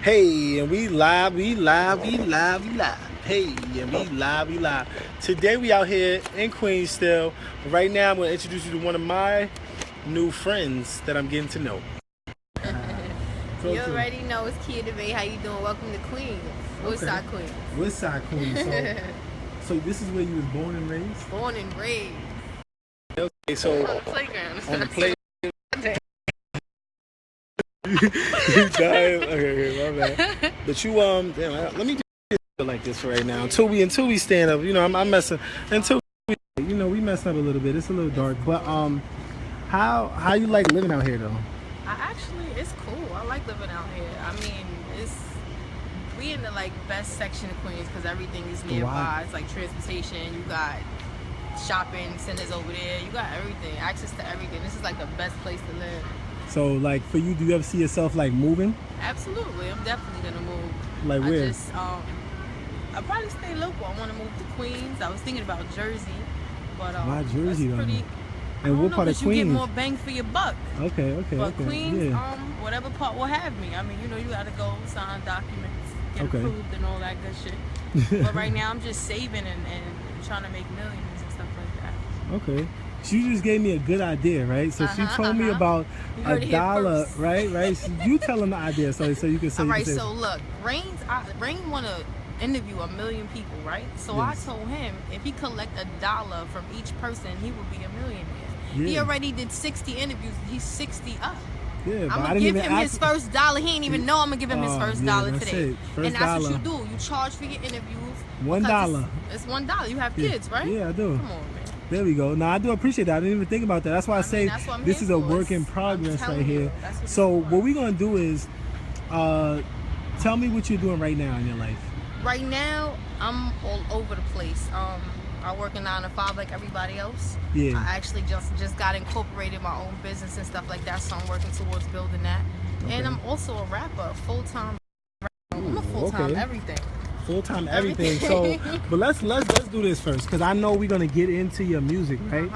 Hey, and we live, we live, we live, we live. Hey, and we live, we live. Today we out here in Queens still. Right now I'm going to introduce you to one of my new friends that I'm getting to know. You already know it's Kea Devay. How you doing? Welcome to Queens. Woodside Queens. Woodside Queens. So this is where you was born and raised? Born and raised. Okay, so On the playground. on the playground. Okay, my bad. But you damn, let me do it like this for right now. Until we stand up, you know, I'm messing until we messing up a little bit. It's a little dark, but how you like living out here though? It's cool. I like living out here. I mean, we in the like best section of Queens because everything is nearby. Wow. It's like transportation. You got shopping centers over there. You got everything, access to everything. This is like the best place to live. So like for you, do you ever see yourself like moving? Absolutely, I'm definitely gonna move. Like where? I'll probably stay local. I want to move to Queens. I was thinking about Jersey, but why Jersey though? Pretty. And what part of Queens? You get more bang for your buck. Okay. But okay. Queens, Yeah. Whatever part will have me. I mean, you gotta go sign documents, get approved and all that good shit. But right now I'm just saving and trying to make millions and stuff like that. Okay. She just gave me a good idea, right? So she told me about $1, right? So you tell them the idea, so you can say. All right. So look, Rain want to interview 1 million people, right? So yes. I told him if he collect $1 from each person, he would be a millionaire. Yeah. He already did 60 interviews. He's 60 up. Yeah, I'm gonna give him his first $1. He ain't even know I'm gonna give him his first $1 today. And that's what you do. You charge for your interviews. $1. It's $1. You have kids, right? Yeah, I do. Come on, man. There we go. Now I do appreciate that. I didn't even think about that. That's why I say this is a work in progress right here. So what we're gonna do is, tell me what you're doing right now in your life. Right now, I'm all over the place. I work a 9 to 5 like everybody else. Yeah. I actually just got incorporated my own business and stuff like that, so I'm working towards building that. Okay. And I'm also a rapper, full-time. I'm a full-time everything. Full-time everything. So, but let's do this first, because I know we're gonna get into your music, right?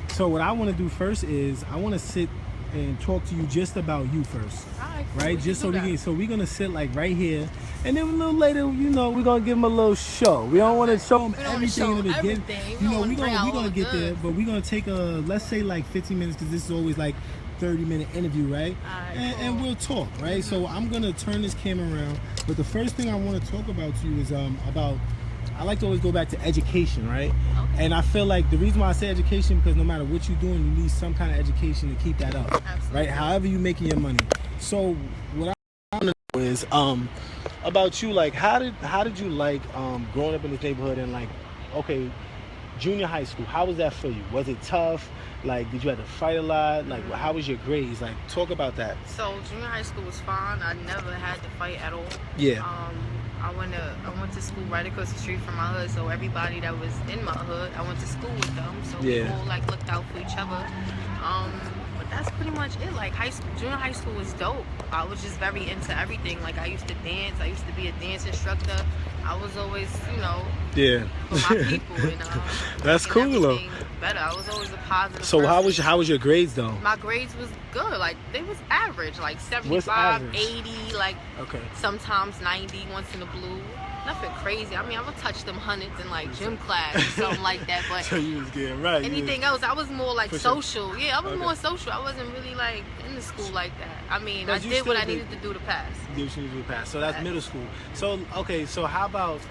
So what I want to do first is I want to sit and talk to you just about you first, right? Just so we're gonna sit like right here, and then a little later, we're gonna give them a little show. We don't want to show them everything in the beginning. We're gonna get there, but we're gonna take let's say like 15 minutes, because this is always like 30-minute interview, right? And we'll talk, right? So I'm gonna turn this camera around, but the first thing I want to talk about to you is about. I like to always go back to education, right? Okay. And I feel like the reason why I say education, because no matter what you're doing, you need some kind of education to keep that up. Absolutely. Right? However you making your money. So what I want to know is about you, like how did you like growing up in this neighborhood and like, okay, junior high school, how was that for you? Was it tough? Like, did you have to fight a lot? Like, how was your grades? Like, talk about that. So junior high school was fine. I never had to fight at all. Yeah. I went to school right across the street from my hood, so everybody that was in my hood, I went to school with them, so we all like looked out for each other. But that's pretty much it. Like junior high school was dope. I was just very into everything. Like I used to dance. I used to be a dance instructor. I was always, for my people. And, that's cool though. Better. I was always a positive. So person. how was your grades though? My grades was good. Like they was average, like 75, 80, like sometimes 90 once in a blue. Nothing crazy. I mean, I would touch them hundreds in like gym class or something like that. But so you was getting right. Anything else, I was more like social. Yeah, I was more social. I wasn't really like in the school like that. I mean, I did what I needed to do to pass. You did what you needed to pass. So that's middle school. So so how about?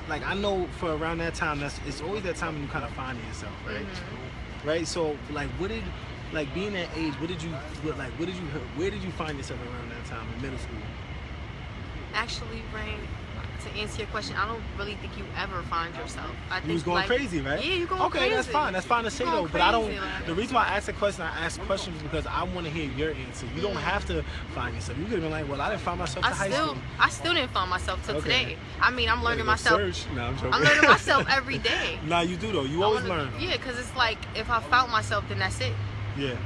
Like I know for around that time, it's always that time when you kind of find yourself, right? Right. So like, being that age, where did you find yourself around that time in middle school? Actually, Rain, to answer your question, I don't really think you ever find yourself. I think you was going crazy, right? Yeah, you going crazy. Okay, that's fine. That's fine to say though. But I don't. The reason why I ask I ask questions is because I want to hear your answer. You don't have to find yourself. You could have been like, well, I didn't find myself to high school. I still didn't find myself till today. I mean, I'm learning myself. No, I'm joking. I'm learning myself every day. Nah, you do though. You always learn. Yeah, because it's like if I found myself, then that's it. Yeah.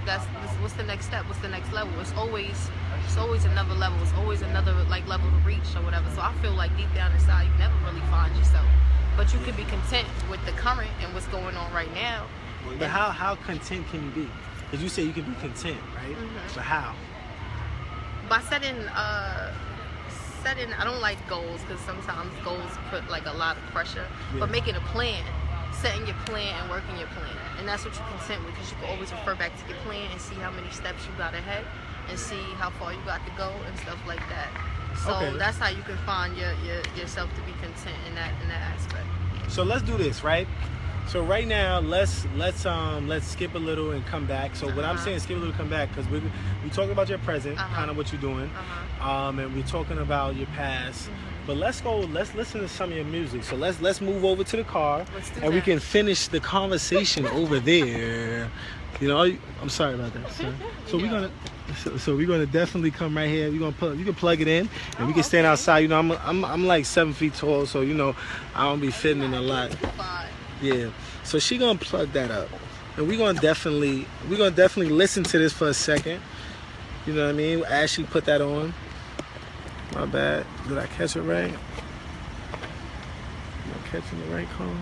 What's the next step? What's the next level? It's always another level. It's always another like level to reach or whatever. So I feel like deep down inside, you never really find yourself. But you could be content with the current and what's going on right now. But how content can you be? Because you say you can be content, right? But how? By setting setting, I don't like goals because sometimes goals put like a lot of pressure. Yeah. But making a plan, setting your plan and working your plan, and that's what you're content with, because you can always refer back to your plan and see how many steps you got ahead and see how far you got to go and stuff like that. So that's how you can find yourself to be content in that aspect. So let's do this, right? So right now, let's skip a little and come back. So what I'm saying, skip a little, come back, because we talking about your present, kind of what you're doing, and we're talking about your past. But let's listen to some of your music. So let's move over to the car, and we can finish the conversation over there. You know, I'm sorry about that, sir. So we're gonna definitely come right here. You can plug it in, and we can stand outside. You know, I'm like 7 feet tall, so you know I don't be fitting in a lot. Yeah. So she gonna plug that up, and we're gonna definitely listen to this for a second. You know what I mean? As she put that on. My bad. Did I catch it right? Am I catching the right call?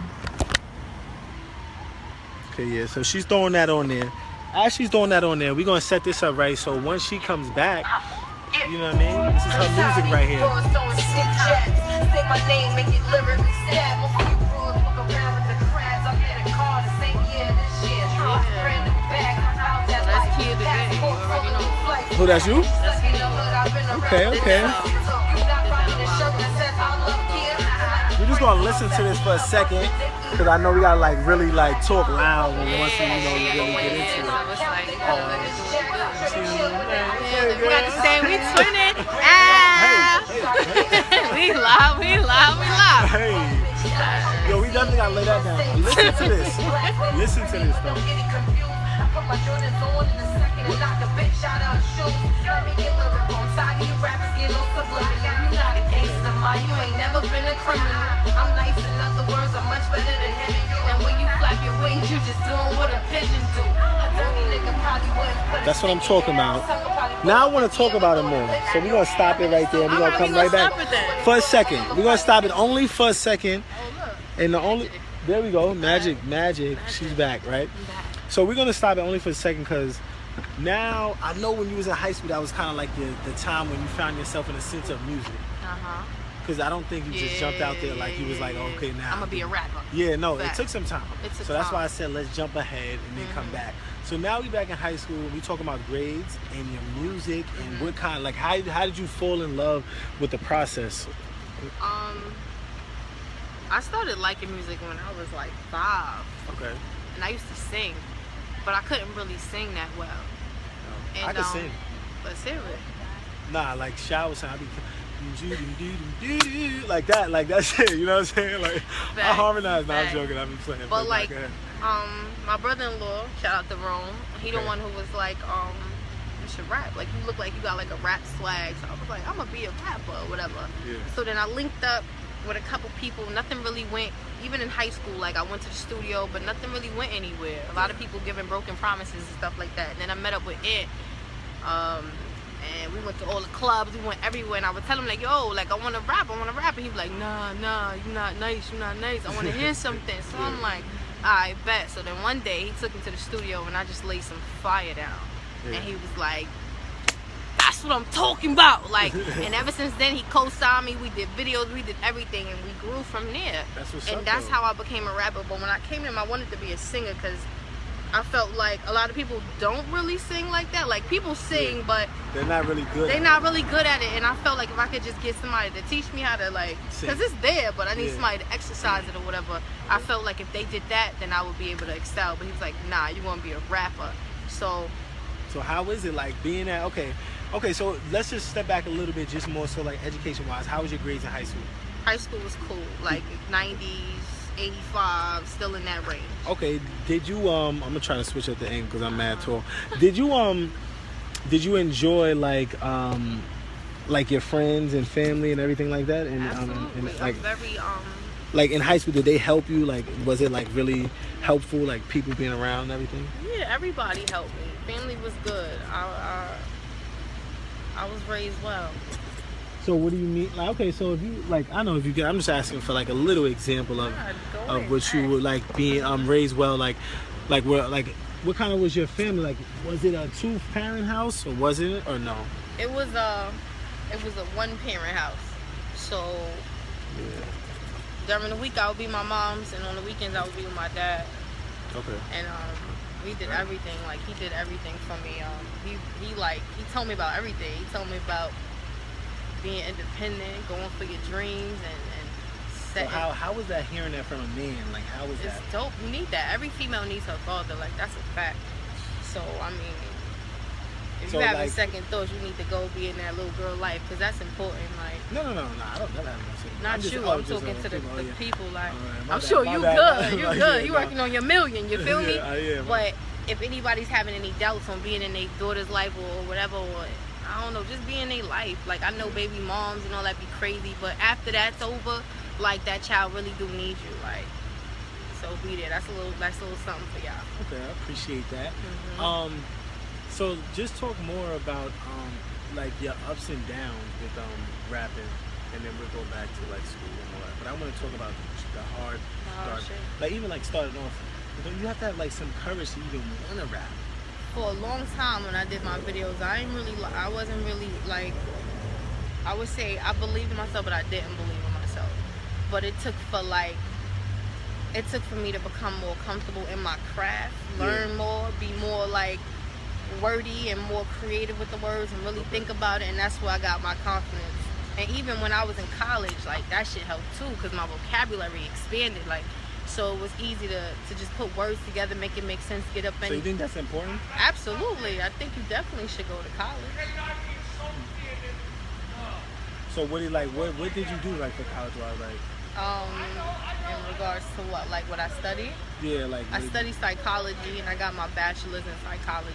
Okay, yeah. So she's throwing that on there. As she's throwing that on there, we're gonna set this up right. So once she comes back, you know what I mean? This is her music right here. That's Kea Devay. You already know. Who, that's you? That's me. Okay. We're just gonna listen to this for a second, because I know we gotta like really like talk loud once we really get into it. We got to say we twinning. We live. Hey. Yo, we definitely gotta lay that down. Listen to this. Listen to this though. You ain't never been a criminal. I'm nice, in other words, I'm much better than him. And when you flap your wings, you just doing what a pigeon do. A dirty nigga probably wouldn't. That's what I'm talking about. Now I want to talk about it more. So we're gonna stop it right there. We're gonna come right back for a second. We're gonna stop it only for a second. And there we go. Magic. She's back, right? So we're gonna stop it only for a second, because now I know when you was in high school, that was kind of like the time when you found yourself in a sense of music. Because I don't think you just jumped out there like you was like, okay, now I'm gonna be a rapper. Yeah, no, it took some time. So that's why I said let's jump ahead and then come back. So now we back in high school. We talking about grades and your music and what kind, like how did you fall in love with the process? I started liking music when I was like 5. Okay. And I used to sing, but I couldn't really sing that well. No. And, I can sing. Let's hear it. Nah, like shower sound. I be like that shit, you know what I'm saying? Like I harmonize. Now I'm joking. I've been playing. But like, my brother-in-law, shout out to Rome. He the one who was like, you should rap. Like you look like you got like a rap swag. So I was like, I'm gonna be a rapper or whatever. Yeah. So then I linked up with a couple people. Nothing really went. Even in high school, like I went to the studio, but nothing really went anywhere. A lot of people giving broken promises and stuff like that. And then I met up with Ant. And we went to all the clubs, we went everywhere, and I would tell him like, yo, like I want to rap, and he'd be like, nah, you're not nice, I want to hear something. So I'm like, I bet. So then one day he took me to the studio, and I just laid some fire down, and he was like, that's what I'm talking about, like. And ever since then he co-signed me, we did videos, we did everything, and we grew from there. That's how I became a rapper. But when I came in, I wanted to be a singer, because I felt like a lot of people don't really sing like that. Like people sing, but they're not really good. They're not really good at it. And I felt like if I could just get somebody to teach me how to like, because it's there, but I need somebody to exercise it or whatever. I felt like if they did that, then I would be able to excel. But he was like, nah, you want to be a rapper. So how is it like being at okay? So let's just step back a little bit, just more so like education wise. How was your grades in high school? High school was cool, like 90s. 85, still in that range. Okay, did you I'm gonna try to switch up the aim because I'm mad tall. Did you enjoy like your friends and family and everything like that? And absolutely. like very like in high school, did they help you? Like was it like really helpful, like people being around and everything? Yeah, everybody helped me. Family was good. I was raised well. So what do you mean? Like, okay, so if you like, I know if you get, I'm just asking for like a little example of what you would like being raised well, like what kind of was your family? Like, was it a 2-parent house or was it or no? It was a 1-parent house. So during the week I would be my mom's, and on the weekends I would be with my dad. Okay. And we did everything. Like, he did everything for me. He told me about everything. He told me about being independent, going for your dreams, and so how was that, hearing that from a man? Like, how was that? It's dope. You need that. Every female needs her father. Like, that's a fact. So I mean, if you're having second thoughts, you need to go be in that little girl life, because that's important. Like, no, I don't never have no. Not you. I'm talking to the people. Like, I'm sure you good. You good. You working on your million. You feel me? Yeah, but if anybody's having any doubts on being in their daughter's life or whatever, or I don't know, just being in their life. Like, I know baby moms and all that be crazy, but after that's over, like, that child really do need you. Like, so be there. That's a little something for y'all. Okay, I appreciate that. So just talk more about like your ups and downs with rapping, and then we'll go back to like school and all that. But I want to talk about the hard start. Shit. Like, even like starting off, you have to have like some courage to even want to rap. For a long time when I did my videos, I wasn't really like, I would say I believed in myself, but I didn't believe in myself. But it took for me to become more comfortable in my craft, learn more, be more like wordy and more creative with the words, and really think about it. And that's where I got my confidence. And even when I was in college, like, that shit helped too, because my vocabulary expanded. Like, so it was easy to just put words together, make it make sense, get up and... So you think that's important? Absolutely. I think you definitely should go to college. So what did you do like for college while like... In regards to what? Like, what I studied? Yeah, like... I studied psychology, and I got my bachelor's in psychology.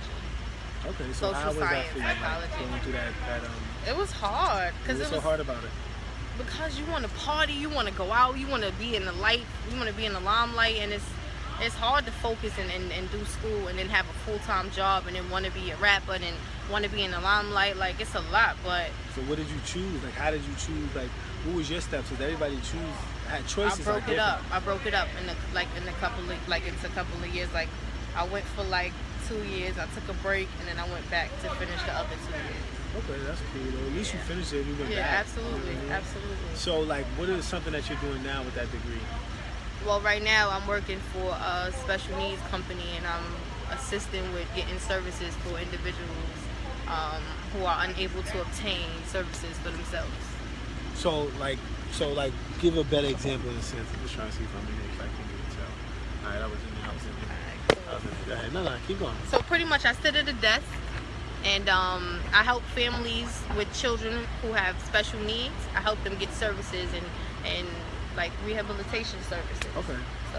Okay, so social how was science, that for you? psychology. Like, going through that It was hard. What was so hard about it? Because you want to party, you want to go out, you want to be in the light, you want to be in the limelight, and it's hard to focus and do school and then have a full-time job and then want to be a rapper and then want to be in the limelight. Like, it's a lot. But so what did you choose? Like, how did you choose? Like, what was your steps? Because everybody had choices. I broke it up. in a couple of years. Like, I went for like 2 years. I took a break, and then I went back to finish the other 2 years. Okay, that's cool though. At least you finished it and you went back. Yeah, absolutely, absolutely. So, like, what is something that you're doing now with that degree? Well, right now I'm working for a special needs company, and I'm assisting with getting services for individuals who are unable to obtain services for themselves. So, give a better example in a sense. I'm just trying to see if I can tell. All right, I was in there. Go ahead. No, keep going. So pretty much I sit at a desk, and I help families with children who have special needs. I help them get services and like rehabilitation services. Okay.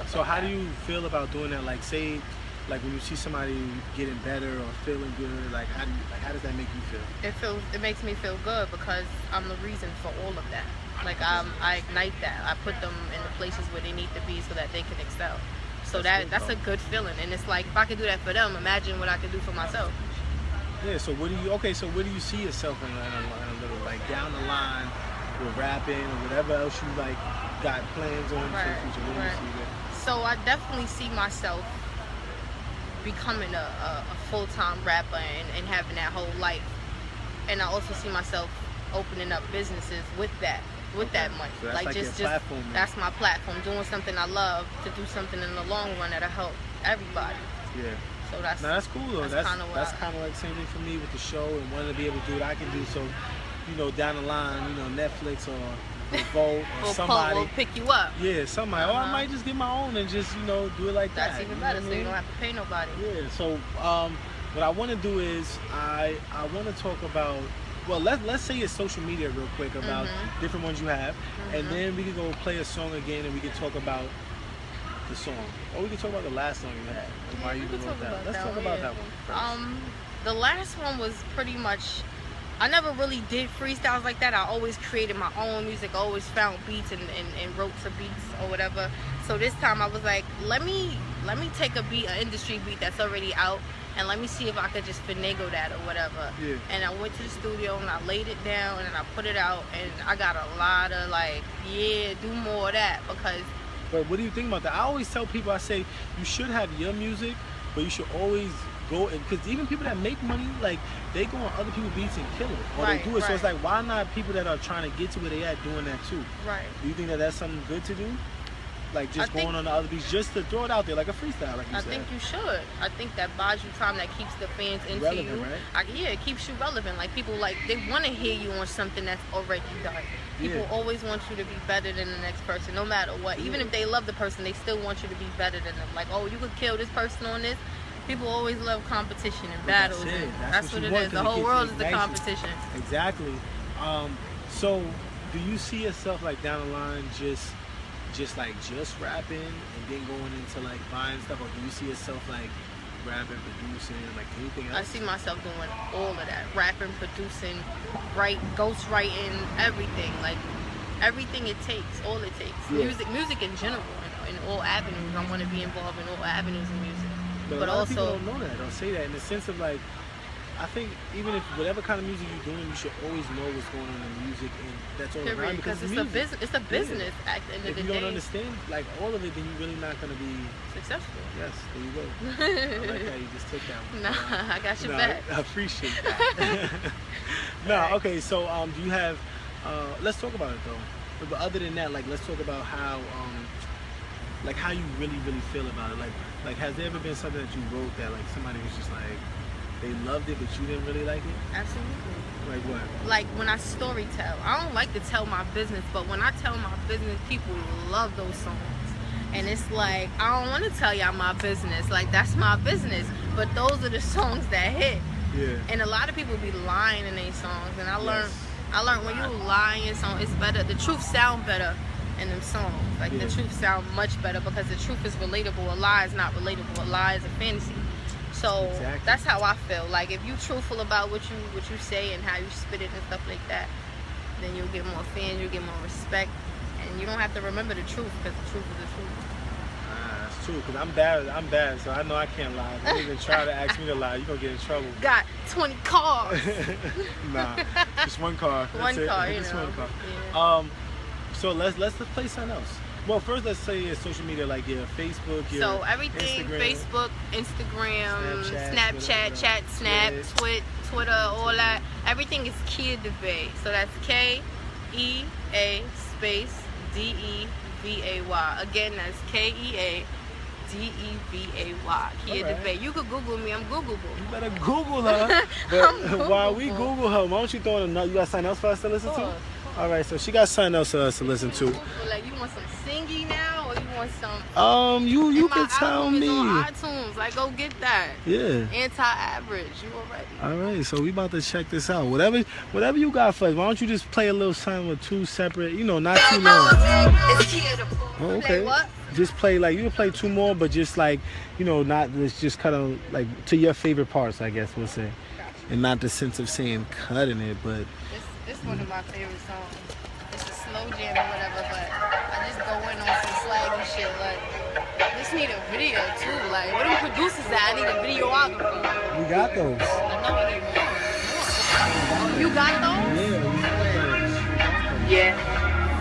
So how do you feel about doing that? Like, say, like when you see somebody getting better or feeling good, like how does that make you feel? It makes me feel good, because I'm the reason for all of that. Like, I ignite that. I put them in the places where they need to be so that they can excel. So that's a good feeling, and it's like, if I could do that for them, imagine what I could do for myself. Yeah. So where do you see yourself in a little, like, down the line with rapping or whatever else you like got plans on for the future? Where do you see that? So I definitely see myself becoming a full-time rapper and having that whole life, and I also see myself opening up businesses with that money. So that's like just platform, that's my platform, doing something I love, to do something in the long run that'll help everybody. Yeah. So that's cool though. That's kind of like the same thing for me with the show, and wanting to be able to do what I can do. So, down the line, Netflix or Volt or somebody will pick you up. Yeah, somebody. Or I might just get my own and just do it like that. That's even better, so you don't have to pay nobody. Yeah. So what I want to do is I want to talk about. Well, let's say your social media real quick about different ones you have, and then we can go play a song again, and we can talk about the song, or we can talk about the last song you had. And why you wrote that? Let's talk about that one. The last one was pretty much. I never really did freestyles like that. I always created my own music. I always found beats and wrote to beats or whatever. So this time I was like, let me take an industry beat that's already out, and let me see if I could just finagle that or whatever. Yeah. And I went to the studio and I laid it down and I put it out, and I got a lot of like, do more of that, because. But what do you think about that? I always tell people, I say, you should have your music, but you should always go and because even people that make money, like they go on other people's beats and kill it, or they do it. So it's like, why not people that are trying to get to where they at doing that too? Right. Do you think that that's something good to do? Like just going on the other beats, just to throw it out there like a freestyle, like you said. I think you should. I think that buys you time, that keeps the fans into relevant, you. Right? Yeah, it keeps you relevant. Like people, like they want to hear you on something that's already done. People always want you to be better than the next person, no matter what. Even if they love the person, they still want you to be better than them. Like, oh, you could kill this person on this. People always love competition and battles. That's what it is. The whole world is the competition. Exactly. So, do you see yourself like down the line just rapping and then going into like buying stuff, or do you see yourself like rapping, producing, like anything else? I see myself doing all of that: rapping, producing, ghost writing, everything. Like everything it takes, all it takes. Music in general, in all avenues. I want to be involved in all avenues of music. But a lot of people don't know that, don't say that in the sense of like, I think even if whatever kind of music you're doing, you should always know what's going on in music, and that's all around you, because it's a business. It's a business at the end of the day. If you don't understand like all of it, then you're really not gonna be successful. Yes, there you go. I like how you just took that one. Nah, I got your back. I appreciate that. No, okay. So do you have? Let's talk about it though. But other than that, like let's talk about how like how you really feel about it. Like has there ever been something that you wrote that like somebody was just like, they loved it, but you didn't really like it? Absolutely. Like what? Like when I story tell. I don't like to tell my business, but when I tell my business, people love those songs. And it's like, I don't want to tell y'all my business. Like, that's my business. But those are the songs that hit. Yeah. And a lot of people be lying in their songs. And I learned when you lie in your song, it's better. The truth sound better in them songs. Like, the truth sound much better because the truth is relatable. A lie is not relatable. A lie is a fantasy. So that's how I feel. Like if you truthful about what you say and how you spit it and stuff like that, then you'll get more fans, you'll get more respect, and you don't have to remember the truth because the truth is the truth. That's true. Because I'm bad, so I know I can't lie. Don't even try to ask me to lie. You're gonna get in trouble. Got 20 cars. Nah, just one car. One car, just one car. Yeah. So let's play something else. Well, first let's say your social media, like your Facebook, your so everything, Instagram, Facebook, Instagram, Snapchat, Chat, Snap, Twitter, all that. Everything is Kea Devay. So that's Kea space Devay. Again, that's Kea Devay. Kea Devay. You could Google me. I'm Googleable. You better Google her. But while we Google her, why don't you throw in another? You got something else for us to listen to? All right, so she got something else for us to listen to. Like, you want some singing now, or you want some? You can tell me. On iTunes, like, go get that. Yeah. Anti-average, you already. All right, so we about to check this out. Whatever you got for us, why don't you just play a little something with two separate, not too long. Oh, okay. What? Just play like you can play two more, but just like not let's just kind of like to your favorite parts, I guess we'll say, and not the sense of saying cutting it, but. This one of my favorite songs. It's a slow jam or whatever, but I just go in on some swaggy shit. Like, this need a video too. Like, where them producers at? I need a videographer. We got those. I know we need more. Oh, you got those? Yeah.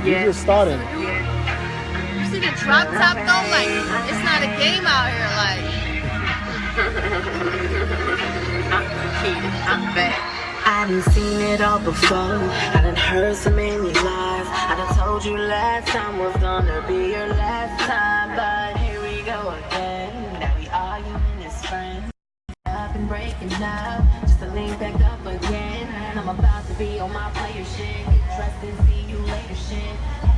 We just started. You see the drop top though? Like, it's not a game out here. Like, I'm back. I done seen it all before. I done heard so many lies. I done told you last time was gonna be your last time, but here we go again. Now we arguing as friends. Up and breaking up, just to link back up again. I'm about to be on my player shit. Get dressed and see you later shit.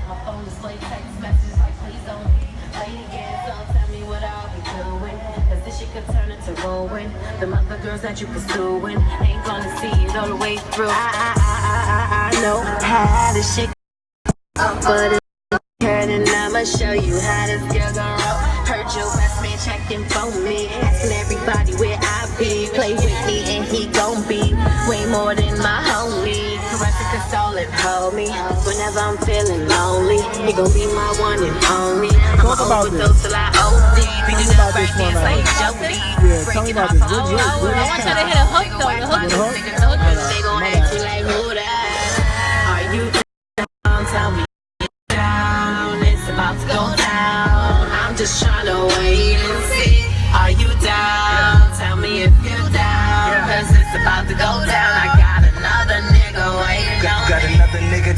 My phone display text messages like please don't play it again. So tell me what I'll be doing. Cause this shit could turn into ruin. The other girls that you pursuing ain't gonna see it all the way through. I know how this shit but it's hurt, and I'ma show you how this girl gon' roll. Heard your best man checking for me, asking everybody where I be. Play with me and he gon' be way more than my homie. Caress and console and hold me whenever I'm feeling lonely. He gon' be my one and only. Talk about this. Till I OD. Tell me about this one right here. Yeah, tell me about this. I want you to hit a hook though. The hook. They gon' ask you like who that? Are you down? Tell me down. It's about to go down. I'm just tryna wait and see. Are you down? Tell me if